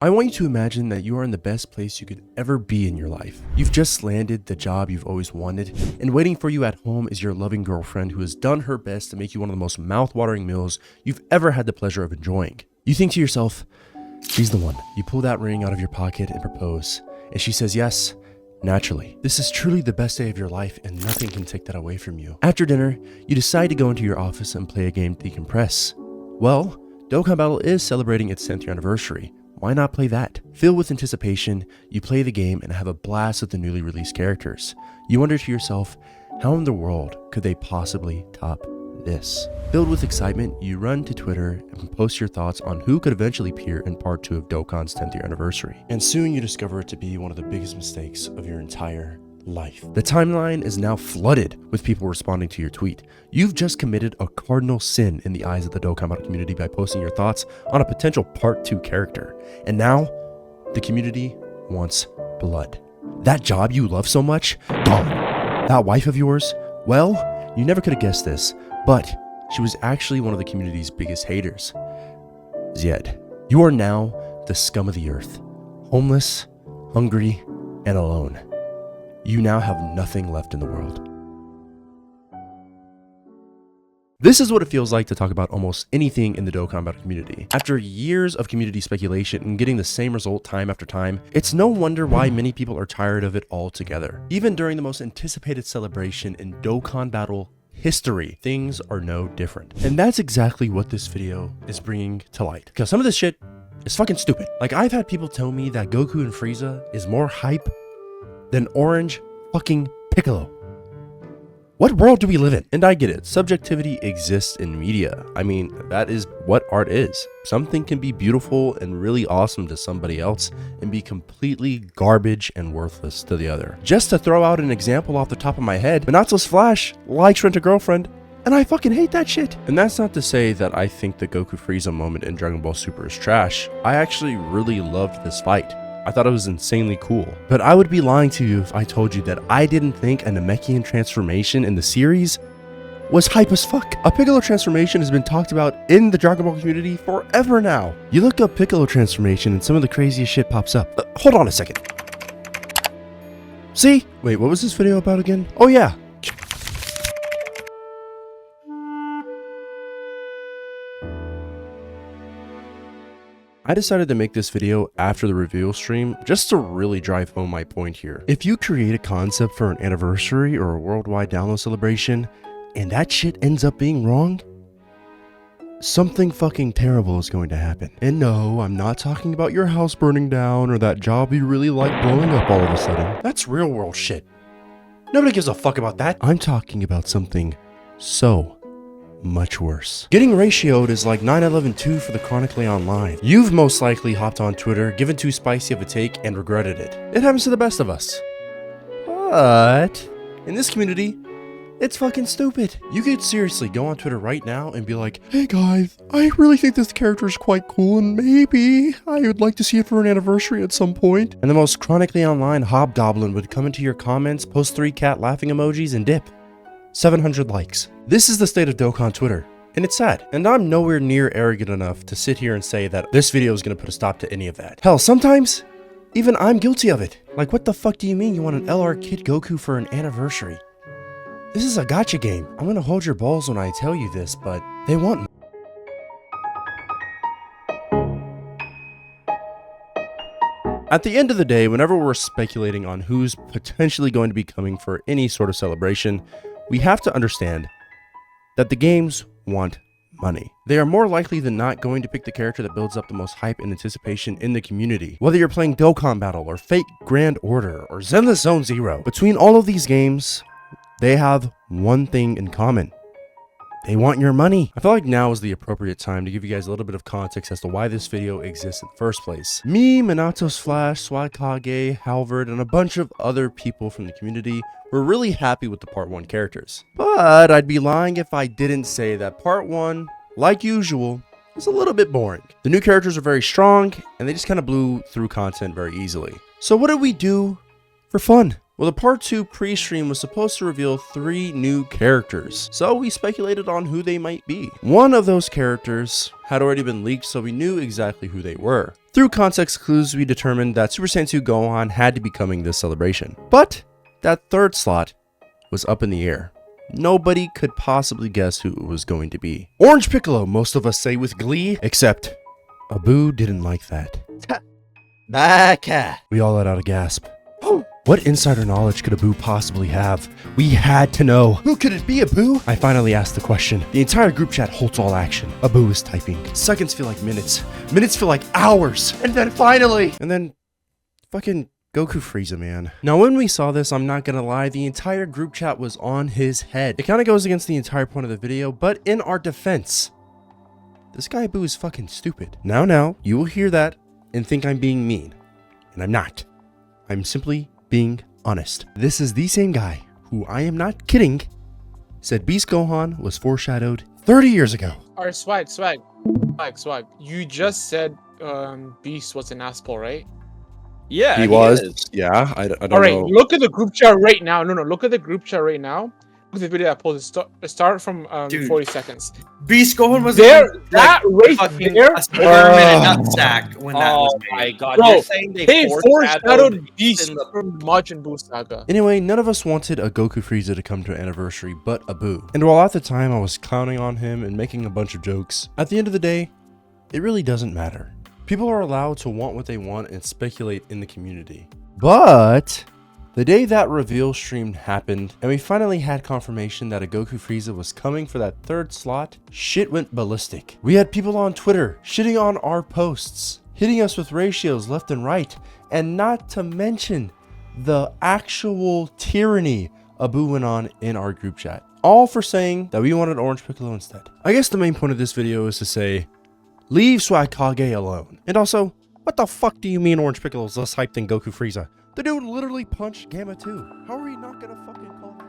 I want you to imagine that you are in the best place you could ever be in your life. You've just landed the job you've always wanted, and waiting for you at home is your loving girlfriend who has done her best to make you one of the most mouth-watering meals you've ever had the pleasure of enjoying. You think to yourself, she's the one. You pull that ring out of your pocket and propose, and she says yes, naturally. This is truly the best day of your life, and nothing can take that away from you. After dinner, you decide to go into your office and play a game to decompress. Well, Dokkanbattle is celebrating its 10th year anniversary. Why not play that? Filled with anticipation, you play the game and have a blast with the newly released characters. You wonder to yourself, how in the world could they possibly top this? Filled with excitement, you run to Twitter and post your thoughts on who could eventually appear in part 2 of Dokkan's 10th year anniversary. And soon you discover it to be one of the biggest mistakes of your entire life. The timeline is now flooded with people responding to your tweet. You've just committed a cardinal sin in the eyes of the dokkanbattle community by posting your thoughts on a potential part 2 character. And now, the community wants blood. That job you love so much, gone. That wife of yours, well, you never could have guessed this, but she was actually one of the community's biggest haters. Zed, you are now the scum of the earth, homeless, hungry, and alone. You now have nothing left in the world. This is what it feels like to talk about almost anything in the dokkanbattle community. After years of community speculation and getting the same result time after time, it's no wonder why many people are tired of it altogether. Even during the most anticipated celebration in dokkanbattle history, things are no different. And that's exactly what this video is bringing to light. Because some of this shit is fucking stupid. Like, I've had people tell me that Goku and Frieza is more hype than Orange fucking Piccolo. What world do we live in? And I get it, subjectivity exists in media. I mean, that is what art is. Something can be beautiful and really awesome to somebody else and be completely garbage and worthless to the other. Just to throw out an example off the top of my head, Minato's Flash likes Rent-A-Girlfriend, and I fucking hate that shit. And that's not to say that I think the Goku Frieza moment in Dragon Ball Super is trash. I actually really loved this fight. I thought it was insanely cool. But I would be lying to you if I told you that I didn't think a Namekian transformation in the series was hype as fuck. A Piccolo transformation has been talked about in the Dragon Ball community forever now. You look up Piccolo transformation and some of the craziest shit pops up. Hold on a second. See? Wait, what was this video about again? Oh yeah. I decided to make this video after the reveal stream just to really drive home my point here. If you create a concept for an anniversary or a worldwide download celebration and that shit ends up being wrong, something fucking terrible is going to happen. And no, I'm not talking about your house burning down or that job you really like blowing up all of a sudden. That's real world shit. Nobody gives a fuck about that. I'm talking about something so much worse. Getting ratioed is like 9/11-2 for the Chronically Online. You've most likely hopped on Twitter, given too spicy of a take, and regretted it. It happens to the best of us. But in this community, it's fucking stupid. You could seriously go on Twitter right now and be like, hey guys, I really think this character is quite cool and maybe I would like to see it for an anniversary at some point. And the most Chronically Online hobgoblin would come into your comments, post 3 cat laughing emojis, and dip. 700 likes. This is the state of Dokkan Twitter, and it's sad. And I'm nowhere near arrogant enough to sit here and say that this video is gonna put a stop to any of that. Hell, sometimes, even I'm guilty of it. Like, what the fuck do you mean you want an LR Kid Goku for an anniversary? This is a gacha game. I'm gonna hold your balls when I tell you this, but they want At the end of the day, whenever we're speculating on who's potentially going to be coming for any sort of celebration, we have to understand that the games want money. They are more likely than not going to pick the character that builds up the most hype and anticipation in the community. Whether you're playing Dokkanbattle or Fate Grand Order or Zenless Zone Zero, between all of these games, they have one thing in common. They want your money. I feel like now is the appropriate time to give you guys a little bit of context as to why this video exists in the first place. Me, Minato's Flash, Swakage, Halvard, and a bunch of other people from the community were really happy with the Part 1 characters. But I'd be lying if I didn't say that Part 1, like usual, was a little bit boring. The new characters are very strong, and they just kind of blew through content very easily. So what did we do for fun? Well, the part 2 pre-stream was supposed to reveal 3 new characters, so we speculated on who they might be. One of those characters had already been leaked, so we knew exactly who they were. Through context clues, we determined that Super Saiyan 2 Gohan had to be coming this celebration. But that third slot was up in the air. Nobody could possibly guess who it was going to be. Orange Piccolo, most of us say with glee, except Abu didn't like that. Backlash. We all let out a gasp. What insider knowledge could Abu possibly have? We had to know. Who could it be, Abu? I finally asked the question. The entire group chat holds all action. Abu is typing. Seconds feel like minutes. Minutes feel like hours. And then finally. And then fucking Goku Frieza, man. Now, when we saw this, I'm not gonna lie, the entire group chat was on his head. It kind of goes against the entire point of the video, but in our defense, this guy Abu is fucking stupid. Now, you will hear that and think I'm being mean. And I'm not. I'm simply being honest. This is the same guy who, I am not kidding, said Beast Gohan was foreshadowed 30 years ago. Alright, swag. You just said Beast was an asshole, right? Yeah, He was. is. Yeah, I don't Alright, know. look at the group chat right now. No, look at the group chat right now. Look at the video I posted. Start from Dude. 40 seconds. Beast Gohan was There, like, that right fucking there. a Spider-Man nutsack when that was Oh made. my god, Bro, you're saying They foreshadowed foreshadowed Beast in the- from Majin Buu Saga. Anyway, none of us wanted a Goku Frieza to come to an anniversary but Abu. And while at the time I was clowning on him and making a bunch of jokes, at the end of the day, it really doesn't matter. People are allowed to want what they want and speculate in the community. But the day that reveal stream happened and we finally had confirmation that a Goku Frieza was coming for that third slot, shit went ballistic. We had people on Twitter shitting on our posts, hitting us with ratios left and right, and not to mention the actual tyranny Abu went on in our group chat. All for saying that we wanted Orange Piccolo instead. I guess the main point of this video is to say, leave Swag Kage alone. And also, what the fuck do you mean Orange Piccolo is less hyped than Goku Frieza? The dude literally punched Gamma too. How are we not gonna fucking call that?